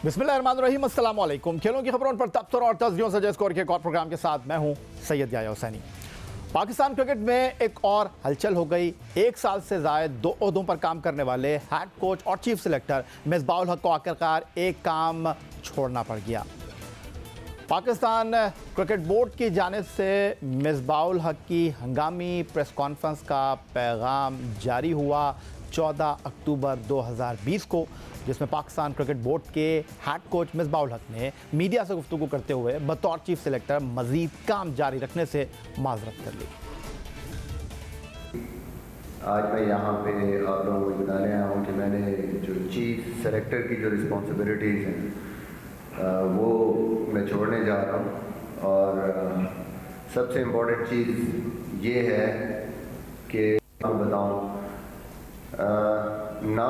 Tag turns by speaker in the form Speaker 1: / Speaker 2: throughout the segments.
Speaker 1: बिस्मिल्लाहिर्रहमानिर्रहीम, अस्सलाम वालेकुम। खेलों की खबरों पर तबसर और तस्वीरों से स्कोर के एक और प्रोग्राम के साथ मैं हूं सैयद याया हुसैनी। पाकिस्तान क्रिकेट में एक और हलचल हो गई। एक साल से ज़ायद 2 ओहदों पर काम करने वाले हेड कोच और चीफ सिलेक्टर मिसबाह-उल हक को आखिरकार एक काम छोड़ना पड़ गया। पाकिस्तान क्रिकेट बोर्ड की जानिब से मिसबाह-उल हक की हंगामी प्रेस कॉन्फ्रेंस का पैगाम जारी हुआ 14 अक्टूबर 2020 को, जिसमें पाकिस्तान क्रिकेट बोर्ड के हेड कोच मिसबाह-उल हक ने मीडिया से गुफ्तगू करते हुए बतौर चीफ सिलेक्टर मजीद काम जारी रखने से माजरत कर ली।
Speaker 2: आज मैं यहाँ पे आप लोगों को बताने आया हूँ कि मैंने जो चीफ सेलेक्टर की जो रिस्पॉन्सिबिलिटीज़ हैं वो मैं छोड़ने जा रहा हूँ। और सबसे इम्पोर्टेंट चीज़ ये है कि मैं बताऊँ ना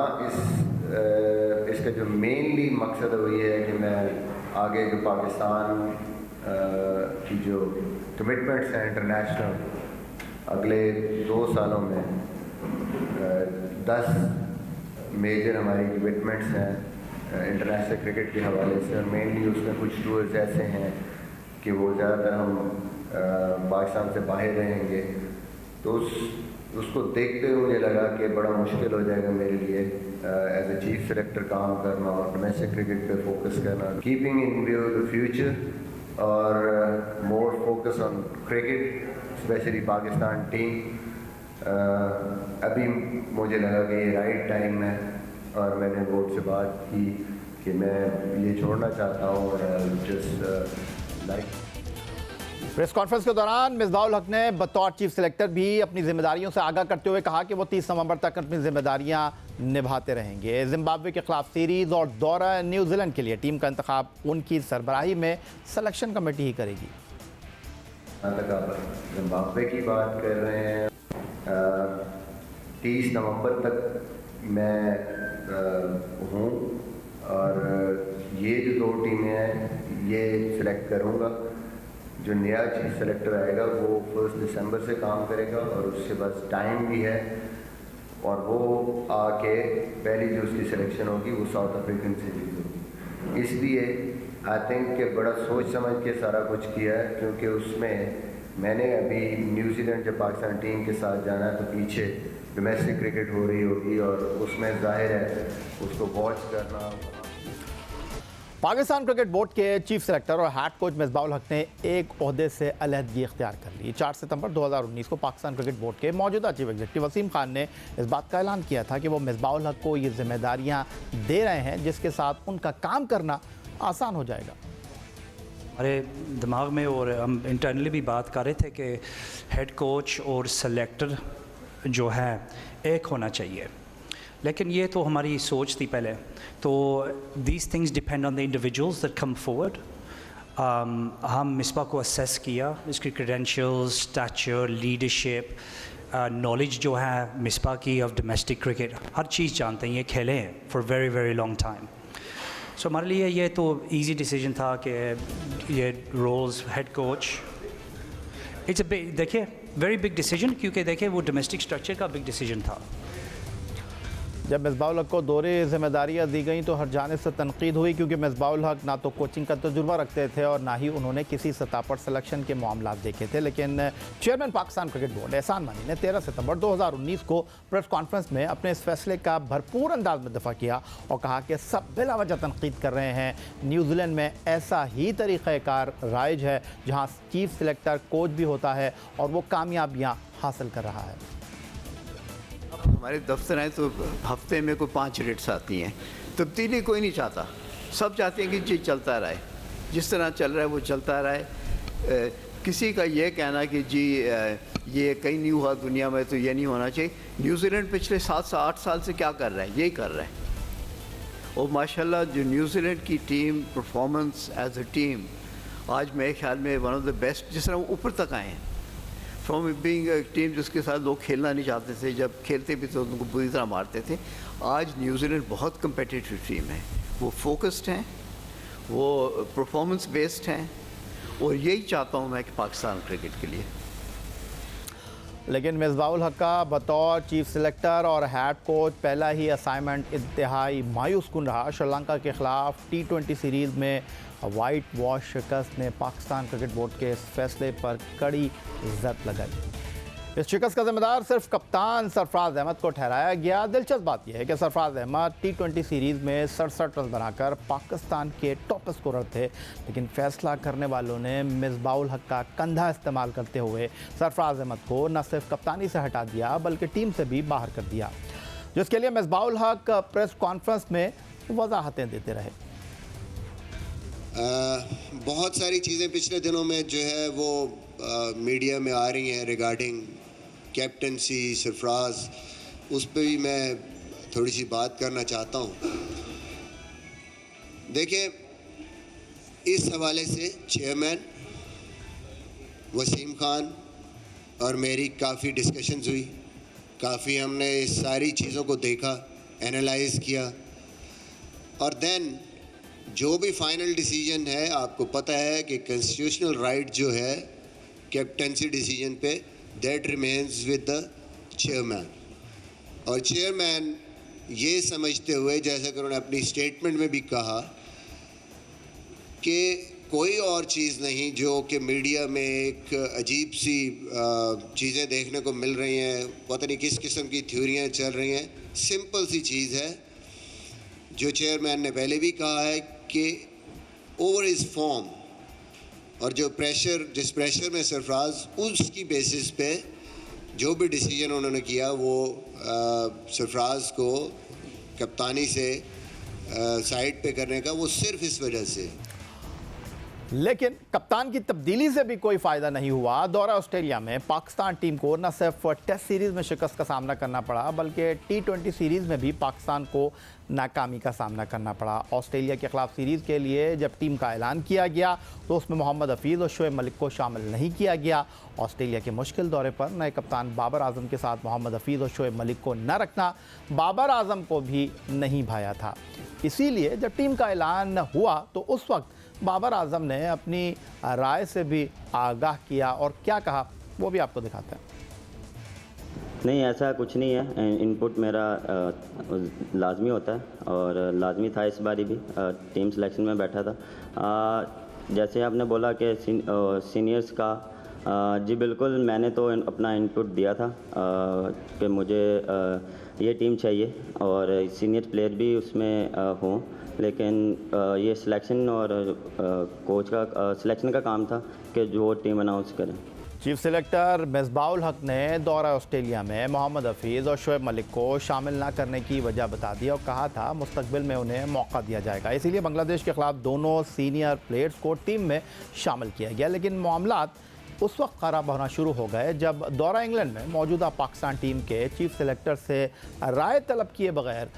Speaker 2: इसका जो मेनली मकसद वो ये है कि मैं आगे जो पाकिस्तान की जो कमिटमेंट्स हैं इंटरनेशनल अगले 2 सालों में 10 मेजर हमारी कमिटमेंट्स हैं इंटरनेशनल क्रिकेट के हवाले से, और मेनली उसमें कुछ टूर्स ऐसे हैं कि वो ज़्यादातर हम पाकिस्तान से बाहर रहेंगे। तो उसको देखते हुए मुझे लगा कि बड़ा मुश्किल हो जाएगा मेरे लिए एज ए चीफ सेलेक्टर काम करना और डोमेस्टिक क्रिकेट पे फोकस करना, keeping in view the future और more focus on cricket specially Pakistan team. अभी मुझे लगा कि ये राइट टाइम है और मैंने बोर्ड से बात की कि मैं ये छोड़ना चाहता हूँ। और जस्ट लाइक
Speaker 1: प्रेस कॉन्फ्रेंस के दौरान मिसबाह-उल हक ने बतौर चीफ सिलेक्टर भी अपनी जिम्मेदारियों से आगाह करते हुए कहा कि वो 30 नवंबर तक अपनी जिम्मेदारियां निभाते रहेंगे। जिम्बाब्वे के खिलाफ सीरीज और दौरा न्यूजीलैंड के लिए टीम का इंतखाब उनकी सरबराही में सिलेक्शन कमेटी ही करेगी।
Speaker 2: जिम्बाब्वे की बात कर रहे हैं, 30 नवंबर तक मैं हूँ और ये जो 2 टीमें हैं ये सिलेक्ट करूँगा। जो नया चीफ सेलेक्टर आएगा वो 1 दिसंबर से काम करेगा और उसके पास टाइम भी है, और वो आके पहली जो उसकी सिलेक्शन होगी वो साउथ अफ्रीकन सीरीज होगी। इसलिए आई थिंक कि बड़ा सोच समझ के सारा कुछ किया है, क्योंकि उसमें मैंने अभी न्यूजीलैंड जब पाकिस्तान टीम के साथ जाना है तो पीछे डोमेस्टिक क्रिकेट हो रही होगी और उसमें जाहिर है उसको वॉच करना।
Speaker 1: पाकिस्तान क्रिकेट बोर्ड के चीफ सेलेक्टर और हेड कोच मिसबाह-उल हक ने एक ओहदे से अलहदगी इख्तियार कर ली। 4 सितंबर 2019 को पाकिस्तान क्रिकेट बोर्ड के मौजूदा चीफ एग्जीक्यूटिव वसीम खान ने इस बात का ऐलान किया था कि वो मिसबाह-उल हक को ये जिम्मेदारियां दे रहे हैं जिसके साथ उनका काम करना आसान हो जाएगा।
Speaker 3: हमारे दिमाग में और हम इंटरनली भी बात कर रहे थे कि हेड कोच और सेलेक्टर जो है एक होना चाहिए, लेकिन ये तो हमारी सोच थी पहले। तो these things depend on the individuals that come forward. हम मिसबा को असेस किया, इसकी क्रेडेंशियल्स, स्टैचर, लीडरशिप, नॉलेज जो है मिसबा की ऑफ डोमेस्टिक क्रिकेट, हर चीज़ जानते हैं, ये खेले हैं for very very long time. So हमारे लिए ये तो इजी डिसीजन था कि ये roles head coach, it's a big, देखिए वेरी बिग डिसीजन, क्योंकि देखिए वो डोमेस्टिक स्ट्रक्चर का बिग डिसीजन था।
Speaker 1: जब मिसबाह-उल हक को दौरे जिम्मेदारियां दी गई तो हर जानिब से तनकीद हुई, क्योंकि मिसबाह-उल हक ना तो कोचिंग का तजुर्बा रखते थे और ना ही उन्होंने किसी सतह पर सिलेक्शन के मामला देखे थे। लेकिन चेयरमैन पाकिस्तान क्रिकेट बोर्ड एहसान मानी ने 13 सितंबर 2019 को प्रेस कॉन्फ्रेंस में अपने इस फैसले का भरपूर अंदाज में दफा किया और कहा कि सब बिला वजह तनकीद कर रहे हैं। न्यूजीलैंड में ऐसा ही तरीक़ाकार राइज है जहाँ चीफ सिलेक्टर कोच भी होता है और वो कामयाबियाँ हासिल कर रहा है।
Speaker 4: हमारे दफ्तर हैं तो हफ्ते में कोई 5 रेट्स आती हैं। तब्दीली कोई नहीं चाहता, सब चाहते हैं कि जी चलता रहे, जिस तरह चल रहा है वो चलता रहे। किसी का ये कहना कि जी ये कहीं नहीं हुआ दुनिया में तो ये नहीं होना चाहिए। न्यूजीलैंड पिछले 7 से 8 साल से क्या कर रहा है, यही कर रहा है। और माशाल्लाह जो न्यूजीलैंड की team performance as a team आज मेरे ख्याल में वन ऑफ द बेस्ट, जिस तरह वो ऊपर तक आए हैं फ्रॉम बीइंग अ टीम जिसके साथ लोग खेलना नहीं चाहते थे, जब खेलते भी तो उनको बुरी तरह मारते थे। आज न्यूजीलैंड बहुत कम्पिटिटिव टीम है, वो फोकस्ड हैं, वो परफॉर्मेंस बेस्ड हैं, और यही चाहता हूँ मैं कि पाकिस्तान क्रिकेट के लिए।
Speaker 1: लेकिन मिसबाउल हक का बतौर चीफ सिलेक्टर और हेड कोच पहला ही असाइनमेंट इंतहाई मायूस कुन रहा। श्रीलंका के खिलाफ T20 सीरीज़ में वाइट वॉश शिकस्त ने पाकिस्तान क्रिकेट बोर्ड के इस फैसले पर कड़ी जद लगाई। इस शिकस्त का जिम्मेदार सिर्फ कप्तान सरफराज अहमद को ठहराया गया। दिलचस्प बात यह है कि सरफराज अहमद T20 सीरीज़ में 67 रन बनाकर पाकिस्तान के टॉप स्कोरर थे, लेकिन फैसला करने वालों ने मिसबाउल हक का कंधा इस्तेमाल करते हुए सरफराज अहमद को न सिर्फ कप्तानी से हटा दिया बल्कि टीम से भी बाहर कर दिया, जिसके लिए मिसबाउल हक प्रेस कॉन्फ्रेंस में वजाहतें देते रहे।
Speaker 5: बहुत सारी चीज़ें पिछले दिनों में जो है वो मीडिया में आ रही हैं रिगार्डिंग कैप्टनसी सरफराज, उस पर भी मैं थोड़ी सी बात करना चाहता हूँ। देखिए, इस हवाले से चेयरमैन वसीम खान और मेरी काफ़ी डिस्कशंस हुई, काफ़ी हमने इस सारी चीज़ों को देखा, एनालाइज किया, और देन जो भी फाइनल डिसीजन है, आपको पता है कि कॉन्स्टिट्यूशनल राइट जो है कैप्टनसी डिसीजन पे, that remains with the chairman. और चेयरमैन ये समझते हुए, जैसा कि उन्होंने अपनी स्टेटमेंट में भी कहा, कि कोई और चीज़ नहीं जो कि मीडिया में एक अजीब सी चीज़ें देखने को मिल रही हैं, पता नहीं किस किस्म की थ्योरियाँ चल रही हैं, सिंपल सी चीज़ है जो चेयरमैन ने पहले भी कहा है कि ओवर इज़ फॉर्म, और जो प्रेशर, जिस प्रेशर में सरफराज, उसकी बेसिस पे जो भी डिसीजन उन्होंने किया वो सरफराज को कप्तानी से साइड पे करने का, वो सिर्फ इस वजह से।
Speaker 1: लेकिन कप्तान की तब्दीली से भी कोई फ़ायदा नहीं हुआ। दौरा ऑस्ट्रेलिया में पाकिस्तान टीम को न सिर्फ टेस्ट सीरीज़ में शिकस्त का सामना करना पड़ा बल्कि T20 सीरीज़ में भी पाकिस्तान को नाकामी का सामना करना पड़ा। ऑस्ट्रेलिया के ख़िलाफ़ सीरीज़ के लिए जब टीम का ऐलान किया गया तो उसमें मोहम्मद हफीज़ और शोएब मलिक को शामिल नहीं किया गया। ऑस्ट्रेलिया के मुश्किल दौरे पर नए कप्तान बाबर आजम के साथ मोहम्मद हफीज़ और शोएब मलिक को न रखना बाबर आजम को भी नहीं भाया था। इसीलिए जब टीम का ऐलान हुआ तो उस वक्त बाबर आजम ने अपनी राय से भी आगाह किया, और क्या कहा वो भी आपको दिखाते हैं।
Speaker 6: नहीं, ऐसा कुछ नहीं है। इनपुट मेरा लाजमी होता है और लाजमी था इस बारी भी। टीम सिलेक्शन में बैठा था। जैसे आपने बोला कि सीनियर्स का, जी बिल्कुल, मैंने तो अपना इनपुट दिया था कि मुझे ये टीम चाहिए और सीनियर प्लेयर भी उसमें हों, लेकिन ये सिलेक्शन और कोच का सिलेक्शन का काम था कि जो टीम अनाउंस करें।
Speaker 1: चीफ सिलेक्टर मिसबाउल हक ने दौरा ऑस्ट्रेलिया में मोहम्मद हफीज़ और शोएब मलिक को शामिल ना करने की वजह बता दी और कहा था मुस्तकबिल में उन्हें मौका दिया जाएगा। इसीलिए बांग्लादेश के खिलाफ दोनों सीनियर प्लेयर्स को टीम में शामिल किया गया। लेकिन मामलात उस वक्त ख़राब होना शुरू हो गए जब दौरा इंग्लैंड में मौजूदा पाकिस्तान टीम के चीफ सिलेक्टर से राय तलब किए बगैर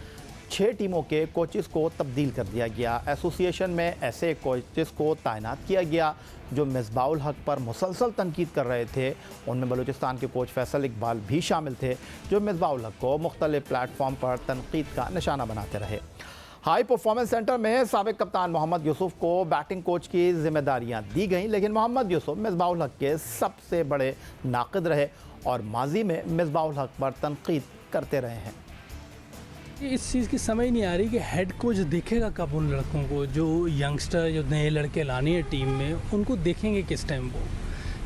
Speaker 1: 6 टीमों के कोचेस को तब्दील कर दिया गया। एसोसिएशन में ऐसे कोचेस को तैनात किया गया जो मिसबाउल हक पर मुसलसल तनकीद कर रहे थे। उनमें बलूचिस्तान के कोच फैसल इकबाल भी शामिल थे, जो मिसबाउल हक को मुख्तलिफ प्लेटफॉर्म पर तनकीद का निशाना बनाते रहे। हाई परफॉर्मेंस सेंटर में साबिक कप्तान मोहम्मद यूसुफ को बैटिंग कोच की जिम्मेदारियां दी गईं, लेकिन मोहम्मद यूसुफ मिसबाउल हक के सबसे बड़े नाक़िद रहे और माजी में मिसबाउल हक पर तनकीद करते रहे हैं।
Speaker 7: इस चीज़ की समझ नहीं आ रही कि हेड कोच देखेगा कब उन लड़कों को, जो यंगस्टर, जो नए लड़के लाने हैं टीम में, उनको देखेंगे किस टाइम वो।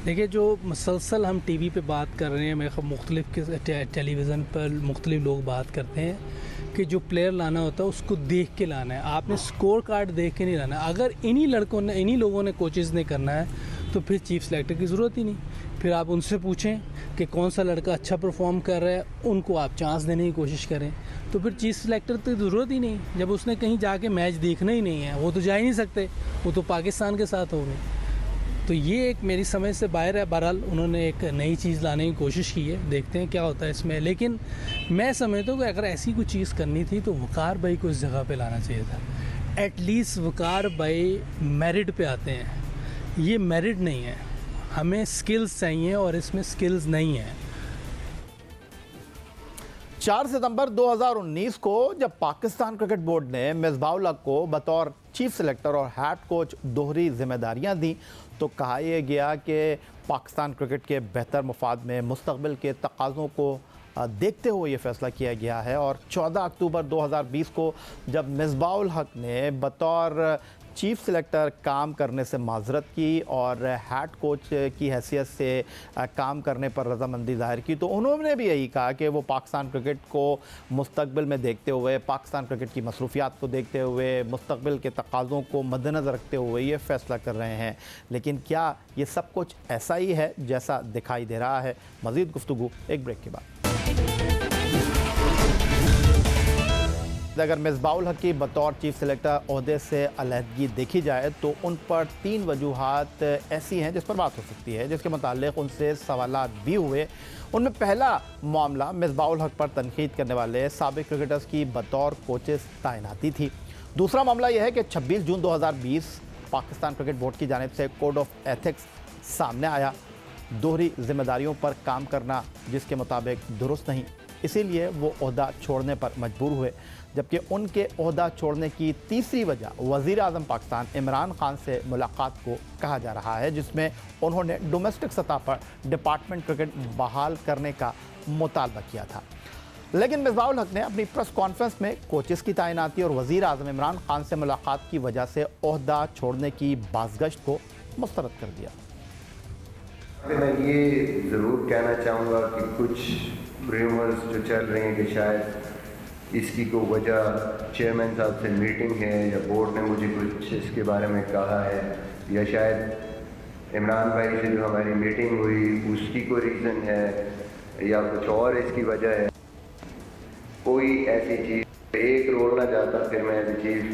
Speaker 7: देखिए, जो मुसलसल हम टीवी पे बात कर रहे हैं, मेरे ख्याल मुख्तलिफ टेलीविज़न पर मुख्तलिफ लोग बात करते हैं कि जो प्लेयर लाना होता है उसको देख के लाना है, आपने स्कोर कार्ड देख के नहीं लाना। अगर इन्हीं लोगों ने कोचेज़ ने करना है तो फिर चीफ सेलेक्टर की ज़रूरत ही नहीं। फिर आप उनसे पूछें कि कौन सा लड़का अच्छा परफॉर्म कर रहा है, उनको आप चांस देने की कोशिश करें। तो फिर चीफ सेलेक्टर की ज़रूरत ही नहीं। जब उसने कहीं जाके मैच देखना ही नहीं है, वो तो जा ही नहीं सकते, वो तो पाकिस्तान के साथ होंगे। तो ये एक मेरी समझ से बाहर है। बहरहाल उन्होंने एक नई चीज़ लाने की कोशिश की है, देखते हैं क्या होता है इसमें। लेकिन मैं समझता हूँ कि अगर ऐसी कोई चीज़ करनी थी तो वकार भाई को इस जगह पे लाना चाहिए था। एटलीस्ट वकार भाई मेरिट पे आते हैं, ये मेरिट नहीं है। हमें स्किल्स चाहिए और इसमें स्किल्स नहीं है।
Speaker 1: 4 सितंबर 2019 को जब पाकिस्तान क्रिकेट बोर्ड ने मिसबाउल हक को बतौर चीफ सिलेक्टर और हेड कोच दोहरी जिम्मेदारियां दी तो कहा यह गया कि पाकिस्तान क्रिकेट के बेहतर मुफाद में मुस्तकबिल के तकाज़ों को देखते हुए ये फैसला किया गया है। और 14 अक्टूबर 2020 को जब मिसबाउल हक ने बतौर चीफ सिलेक्टर काम करने से माजरत की और हेड कोच की हैसियत से काम करने पर रजामंदी ज़ाहिर की तो उन्होंने भी यही कहा कि वो पाकिस्तान क्रिकेट को मुस्तकबिल में देखते हुए, पाकिस्तान क्रिकेट की मसरूफियात को देखते हुए, मुस्तकबिल के तकाज़ों को मद्देनज़र रखते हुए ये फ़ैसला कर रहे हैं। लेकिन क्या ये सब कुछ ऐसा ही है जैसा दिखाई दे रहा है? मज़ीद गुफ्तगू एक ब्रेक के बाद। अगर मिसबाउल हक की बतौर चीफ सिलेक्टर ओहदे से अलहदगी देखी जाए तो उन पर 3 वजूहात ऐसी हैं जिस पर बात हो सकती है, जिसके मुताल्लिक़ उनसे सवालात भी हुए। उनमें पहला मामला मिसबाउल हक पर तनकीद करने वाले साबिक क्रिकेटर्स की बतौर कोचेस तैनाती थी। दूसरा मामला यह है कि 26 जून 2020 पाकिस्तान क्रिकेट बोर्ड की जानिब से कोड ऑफ एथिक्स सामने आया, दोहरी जिम्मेदारियों पर काम करना जिसके मुताबिक दुरुस्त नहीं, इसीलिए वो ओहदा छोड़ने पर मजबूर हुए। जबकि उनके ओहदा छोड़ने की तीसरी वजह वज़ीर आज़म पाकिस्तान इमरान खान से मुलाकात को कहा जा रहा है, जिसमें उन्होंने डोमेस्टिक सतह पर डिपार्टमेंट क्रिकेट बहाल करने का मुतालबा किया था। लेकिन मिसबाउल हक ने अपनी प्रेस कॉन्फ्रेंस में कोचेस की तैनाती और वज़ीर आज़म इमरान खान से मुलाकात की वजह से ओहदा छोड़ने की बाज़गश्त को मुस्तरद कर दिया।
Speaker 2: मैं ये ज़रूर कहना चाहूँगा कि कुछ रूमर्स जो चल रहे हैं कि शायद इसकी कोई वजह चेयरमैन साहब से मीटिंग है या बोर्ड ने मुझे कुछ इसके बारे में कहा है या शायद इमरान भाई से जो हमारी मीटिंग हुई उसकी कोई रीज़न है या कुछ और इसकी वजह है। कोई ऐसी चीज़ एक रोल ना जाता फिर मैं एज चीफ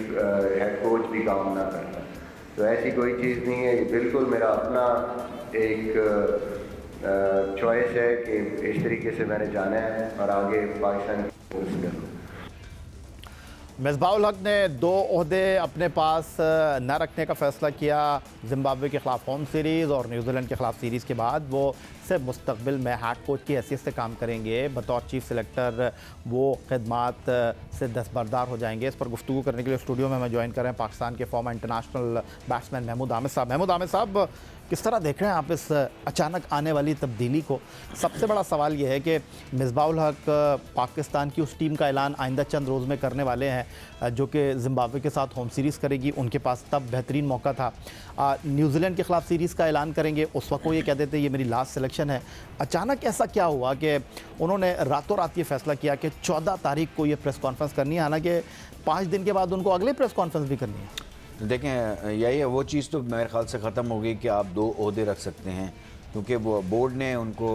Speaker 2: हेड कोच भी काम ना करता, तो ऐसी कोई चीज़ नहीं है। बिल्कुल मेरा अपना एक चॉइस है कि इस तरीके से मैंने जाना है और आगे पाकिस्तान की करना।
Speaker 1: मिसबाउल हक ने 2 ओहदे अपने पास न रखने का फ़ैसला किया। ज़िम्बाब्वे के ख़िलाफ़ होम सीरीज़ और न्यूजीलैंड के ख़िलाफ़ सीरीज़ के बाद वो सिर्फ मुस्तकबिल में हेड कोच की हैसियत से काम करेंगे, बतौर चीफ सिलेक्टर वो खिदमात से दस्तबरदार हो जाएंगे। इस पर गुफ्तगू करने के लिए स्टूडियो में हमें ज्वाइन कर रहे हैं पाकिस्तान के former international batsman Mahmood Aamir साहब। महमूद आमिर साहब, किस तरह देख रहे हैं आप इस अचानक आने वाली तब्दीली को? सबसे बड़ा सवाल यह है कि मिसबाउल हक पाकिस्तान की उस टीम का ऐलान आइंदा चंद रोज़ में करने वाले हैं जो कि ज़िम्बाब्वे के साथ होम सीरीज़ करेगी। उनके पास तब बेहतरीन मौका था। न्यूजीलैंड के ख़िलाफ़ सीरीज़ का ऐलान करेंगे, उस वक्त वो ये कह देते ये मेरी लास्ट सिलेक्शन है। अचानक ऐसा क्या हुआ कि उन्होंने रातों रात ये फैसला किया कि 14 तारीख को ये प्रेस कॉन्फ्रेंस करनी है, हालांकि 5 दिन के बाद उनको अगले प्रेस कॉन्फ्रेंस भी करनी है?
Speaker 8: देखें, यही है वो चीज़ तो मेरे ख्याल से ख़त्म हो गई कि आप 2 ओहदे रख सकते हैं, क्योंकि वो बोर्ड ने उनको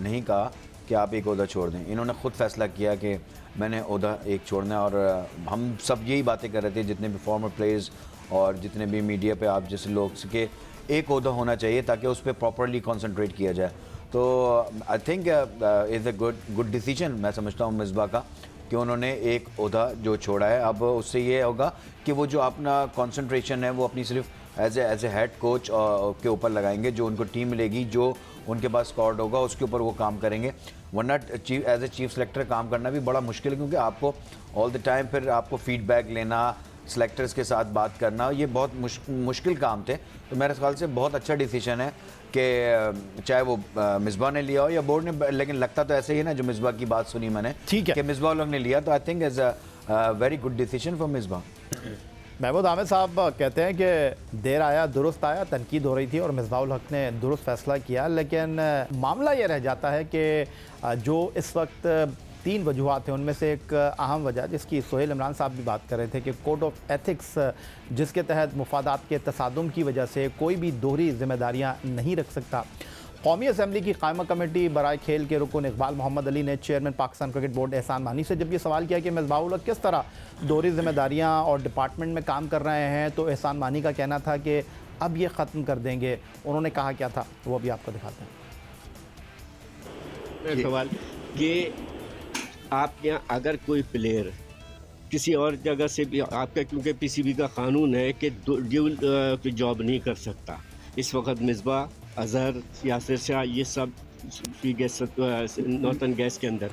Speaker 8: नहीं कहा कि आप एक ओहदा छोड़ दें। इन्होंने ख़ुद फैसला किया कि मैंने ओहदा एक छोड़ना है। और हम सब यही बातें कर रहे थे, जितने भी फॉर्मर प्लेयर्स और जितने भी मीडिया पे आप जैसे लोग के एक ओहदा होना चाहिए ताकि उस पर प्रॉपरली कॉन्सनट्रेट किया जाए। तो I think is a good decision मैं समझता हूँ मिसबा का कि उन्होंने एक ओहदा जो छोड़ा है। अब उससे ये होगा कि वो जो अपना कंसंट्रेशन है वो अपनी सिर्फ एज ए हेड कोच के ऊपर लगाएंगे। जो उनको टीम मिलेगी, जो उनके पास स्क्वाड होगा, उसके ऊपर वो काम करेंगे। वरना एज ए चीफ सेलेक्टर काम करना भी बड़ा मुश्किल है, क्योंकि आपको ऑल द टाइम फिर आपको फीडबैक लेना, सेलेक्टर्स के साथ बात करना, ये बहुत मुश्किल काम थे। तो मेरे ख्याल से बहुत अच्छा डिसीजन है कि चाहे वो मिसबा ने लिया हो या बोर्ड ने, लेकिन लगता तो ऐसे ही है ना, जो मिसबा की बात सुनी मैंने,
Speaker 1: ठीक है,
Speaker 8: कि मिसबा लोग ने लिया, तो I think is a very good decision for Misbah.
Speaker 1: Mahmood Aamir साहब कहते हैं कि देर आया दुरुस्त आया, तनकीद हो रही थी और मिसबाउल हक ने दुरुस्त फैसला किया। लेकिन मामला ये रह जाता है कि जो इस वक्त 3 वजूहात हैं, उनमें से एक अहम वजह जिसकी सोहेल इमरान साहब भी बात कर रहे थे कि कोड ऑफ एथिक्स, जिसके तहत मुफादात के तसादुम की वजह से कोई भी दोहरी जिम्मेदारियाँ नहीं रख सकता। कौमी असम्बली की कायमा कमेटी बराए खेल के रुकन इकबाल मोहम्मद अली ने चेयरमैन पाकिस्तान क्रिकेट बोर्ड एहसान मानी से जब ये सवाल किया कि मिसबाउल हक किस तरह दोहरी जिम्मेदारियाँ और डिपार्टमेंट में काम कर रहे हैं, तो एहसान मानी का कहना था कि अब ये ख़त्म कर देंगे। उन्होंने कहा क्या था वो भी आपको दिखाते हैं।
Speaker 9: सवाल कि आपके यहाँ अगर कोई प्लेयर किसी और जगह से भी आपका, क्योंकि पीसीबी का कानून है कि ड्यूल जॉब नहीं कर सकता। इस वक्त मिसबा, अजहर, यासिर शाह, ये सब गैस नॉर्थन गैस के अंदर,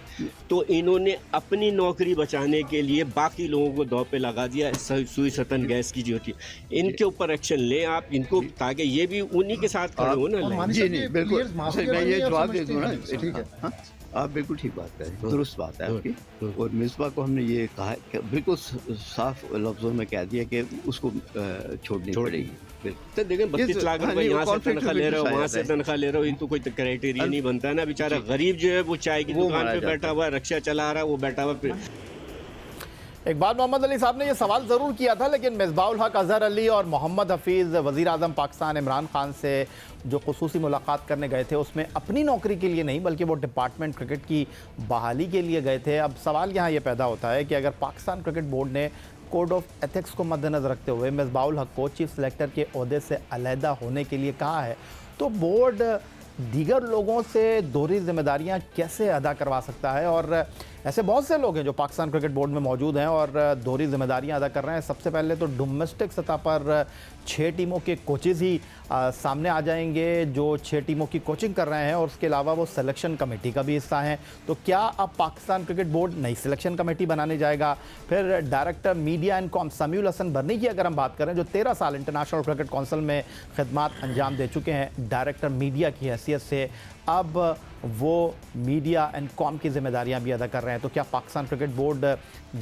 Speaker 9: तो इन्होंने अपनी नौकरी बचाने के लिए बाकी लोगों को दांव पे लगा दिया। सुई सतन गैस की जो थी, इनके ऊपर एक्शन लें आप इनको, ताकि ये भी उन्हीं के साथ खड़े हो ना।
Speaker 4: जी नहीं, बिल्कुल मैं ये जवाब दे दूँ ना, ठीक है। हाँ, आप बिल्कुल ठीक बात करें, दुरुस्त बात है आपकी। और मिसबा को हमने ये कहा है कि बिल्कुल साफ लफ्ज़ों में कह दिया कि उसको छोड़नी पड़ेगी।
Speaker 9: तो देखें 32 लाख रुपए यहाँ से तनख्वाह ले रहे हो, वहाँ से तनख्वाह ले रहे हो, इनको कोई क्राइटेरिया नहीं बनता है ना। बेचारा गरीब जो है वो चाय की दुकान पे बैठा हुआ है, रिक्शा चला रहा है, वो बैठा हुआ।
Speaker 1: इकबाल मोहम्मद अली साहब ने यह सवाल ज़रूर किया था, लेकिन मिसबाहुल हक अजहर अली और मोहम्मद हफीज़ वज़ीर आज़म पाकिस्तान इमरान खान से जो खुसूसी मुलाकात करने गए थे उसमें अपनी नौकरी के लिए नहीं बल्कि वो डिपार्टमेंट क्रिकेट की बहाली के लिए गए थे। अब सवाल यहाँ ये पैदा होता है कि अगर पाकिस्तान क्रिकेट बोर्ड ने कोड ऑफ एथिक्स को मद्देनज़र रखते हुए मिसबाहुल हक को चीफ सेलेक्टर के ओहदे से अलहदा होने के लिए कहा है, तो बोर्ड दीगर लोगों से दोहरी जिम्मेदारियां कैसे अदा करवा सकता है? और ऐसे बहुत से लोग हैं जो पाकिस्तान क्रिकेट बोर्ड में मौजूद हैं और दोहरी जिम्मेदारियां अदा कर रहे हैं। सबसे पहले तो डोमेस्टिक सतह पर 6 टीमों के कोचेज़ ही सामने आ जाएंगे जो 6 टीमों की कोचिंग कर रहे हैं, और उसके अलावा वो सिलेक्शन कमेटी का भी हिस्सा हैं। तो क्या अब पाकिस्तान क्रिकेट बोर्ड नई सिलेक्शन कमेटी बनाने जाएगा? फिर director media and com Samiul Hasan Burney की अगर हम बात करें, जो 13 साल इंटरनेशनल क्रिकेट काउंसिल में खिदमात अंजाम दे चुके हैं डायरेक्टर मीडिया की हैसियत से, अब वो मीडिया एंड कॉम की जिम्मेदारियां भी अदा कर रहे हैं। तो क्या पाकिस्तान क्रिकेट बोर्ड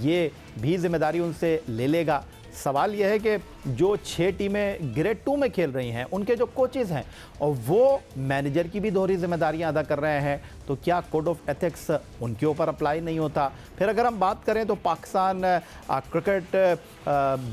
Speaker 1: ये भी जिम्मेदारी उनसे ले लेगा? सवाल यह है कि जो 6 टीमें ग्रेड 2 में खेल रही हैं उनके जो कोचेज़ हैं और वो मैनेजर की भी दोहरी जिम्मेदारियां अदा कर रहे हैं, तो क्या कोड ऑफ एथिक्स उनके ऊपर अप्लाई नहीं होता? फिर अगर हम बात करें तो पाकिस्तान क्रिकेट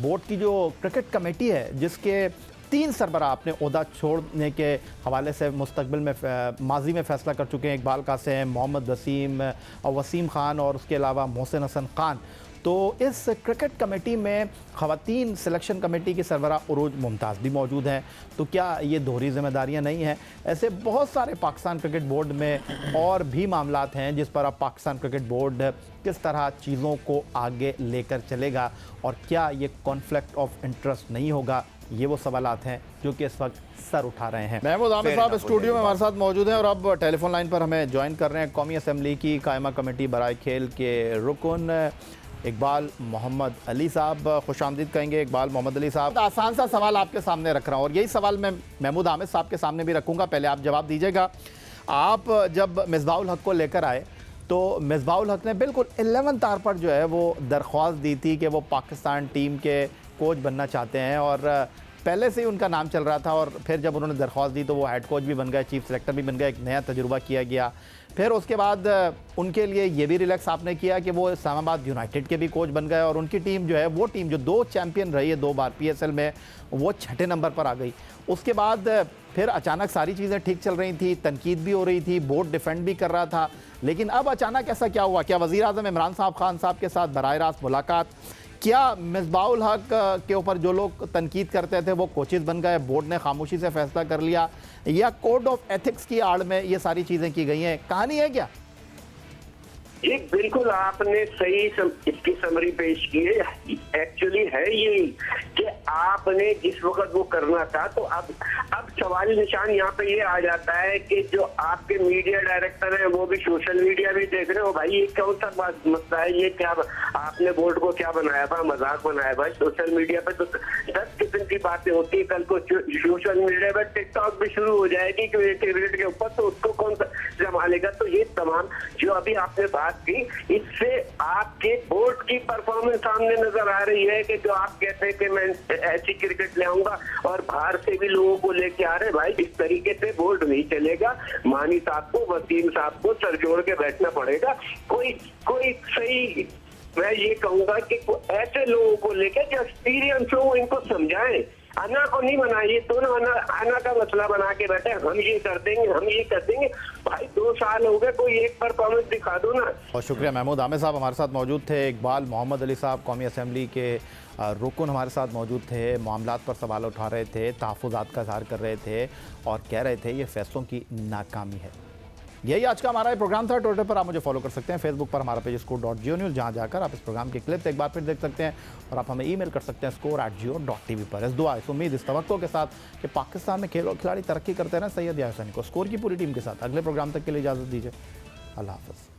Speaker 1: बोर्ड की जो क्रिकेट कमेटी है जिसके 3 सरबराह अपने ओहदा छोड़ने के हवाले से मुस्तकबिल में माजी में फ़ैसला कर चुके हैं, इकबाल कासिम, मोहम्मद वसीम और वसीम ख़ान और उसके अलावा मोहसिन हसन ख़ान। तो इस क्रिकेट कमेटी में ख़वातीन सिलेक्शन कमेटी की सरबराह उरूज मुमताज़ भी मौजूद हैं। तो क्या ये दोहरी जिम्मेदारियां नहीं हैं? ऐसे बहुत सारे पाकिस्तान क्रिकेट बोर्ड में और भी मामलात हैं जिस पर अब पाकिस्तान क्रिकेट बोर्ड किस तरह चीज़ों को आगे लेकर चलेगा, और क्या ये कॉन्फ्लिक्ट ऑफ इंटरेस्ट नहीं होगा? ये वो सवालात हैं जो कि इस वक्त सर उठा रहे हैं। महमूद आमिर साहब स्टूडियो में हमारे साथ मौजूद हैं और अब टेलीफोन लाइन पर हमें ज्वाइन कर रहे हैं कौमी असम्बली की कायमा कमेटी बराए खेल के रुकन इकबाल मोहम्मद अली साहब। खुशामदीद कहेंगे इकबाल मोहम्मद अली साहब। आसान सा सवाल आपके सामने रख रहा हूँ और यही सवाल मैं महमूद आमिर साहब के सामने भी रखूँगा, पहले आप जवाब दीजिएगा। आप जब मिसबाहुल हक को लेकर आए तो मिसबाहुल हक ने बिल्कुल 11th आवर पर जो है वो दरख्वास्त दी थी कि वो पाकिस्तान टीम के कोच बनना चाहते हैं, और पहले से ही उनका नाम चल रहा था। और फिर जब उन्होंने दरख्वास्त दी तो वो हेड कोच भी बन गए, चीफ सेलेक्टर भी बन गए, एक नया तजुर्बा किया गया। फिर उसके बाद उनके लिए ये भी रिलैक्स आपने किया कि वो इस्लामाबाद यूनाइटेड के भी कोच बन गए, और उनकी टीम जो है वो टीम जो 2 चैम्पियन रही है 2 बार PSL में, वो 6ठे नंबर पर आ गई। उसके बाद फिर अचानक सारी चीज़ें ठीक चल रही थी, तनकीद भी हो रही थी, बोर्ड डिफेंड भी कर रहा था, लेकिन अब अचानक ऐसा क्या हुआ? क्या वज़ीर आज़म इमरान खान साहब के साथ बराह रास्त मुलाकात? क्या मिसबाहुल हक के ऊपर जो लोग तनकीद करते थे वो कोचेज़ बन गए, बोर्ड ने खामोशी से फैसला कर लिया, या कोड ऑफ एथिक्स की आड़ में ये सारी चीज़ें की गई हैं? कहानी है क्या?
Speaker 10: जी बिल्कुल, आपने सही इसकी समरी पेश की है। एक्चुअली है ये कि आपने जिस वक्त वो करना था, तो अब सवाल निशान यहाँ पे ये आ जाता है कि जो आपके मीडिया डायरेक्टर हैं वो भी सोशल मीडिया भी देख रहे हो, भाई ये कौन सा मसला है, ये क्या आपने बोर्ड को क्या बनाया था, मजाक बनाया भाई। सोशल मीडिया पे तो 10 किस्म की बातें होती है, कल को सोशल मीडिया पर टिकटॉक भी शुरू हो जाएगी क्रिकेट के ऊपर, तो उसको कौन सा संभालेगा? तो ये तमाम जो अभी आपने बात की, इससे आपके बोर्ड की परफॉर्मेंस सामने नजर आ रही है कि जो आप कहते हैं कि मैं ऐसी क्रिकेट ले आऊंगा और बाहर से भी लोगों को लेके आ रहे, भाई इस तरीके से बोर्ड नहीं चलेगा। मानी साहब को, वसीम साहब को सर जोड़ के बैठना पड़ेगा। कोई सही, मैं ये कहूंगा कि ऐसे लोगों को लेके जो एक्सपीरियंस हो इनको समझाएं, अना को नहीं बनाइए। दोनों अना का मसला बना के बैठे, हम ये कर देंगे, हम ये कर देंगे। भाई 2 साल हो गए, कोई एक परफॉर्मेंस दिखा दो ना।
Speaker 1: बहुत शुक्रिया। महमूद आमिर साहब हमारे साथ मौजूद थे, इकबाल मोहम्मद अली साहब कौमी असम्बली के रुकन हमारे साथ मौजूद थे, मामलात पर सवाल उठा रहे थे, तहफ़्फ़ुज़ात का इज़हार कर रहे थे और कह रहे थे ये फैसलों की नाकामी है। यही आज का हमारा ये प्रोग्राम था। ट्विटर पर आप मुझे फॉलो कर सकते हैं, फेसबुक पर हमारा पेज score.geo न्यूज़, जहां जाकर आप इस प्रोग्राम के क्लिप एक बार फिर देख सकते हैं और आप हमें ईमेल कर सकते हैं score@geo.tv पर। इस दुआ, इस उम्मीद, इस तवक्को के साथ कि पाकिस्तान में खिलाड़ी तरक्की करते रहें। सैयद याहिया हुसैनी को स्कोर की पूरी टीम के साथ अगले प्रोग्राम तक के लिए इजाज़त दीजिए। अल्लाह हाफ़िज़।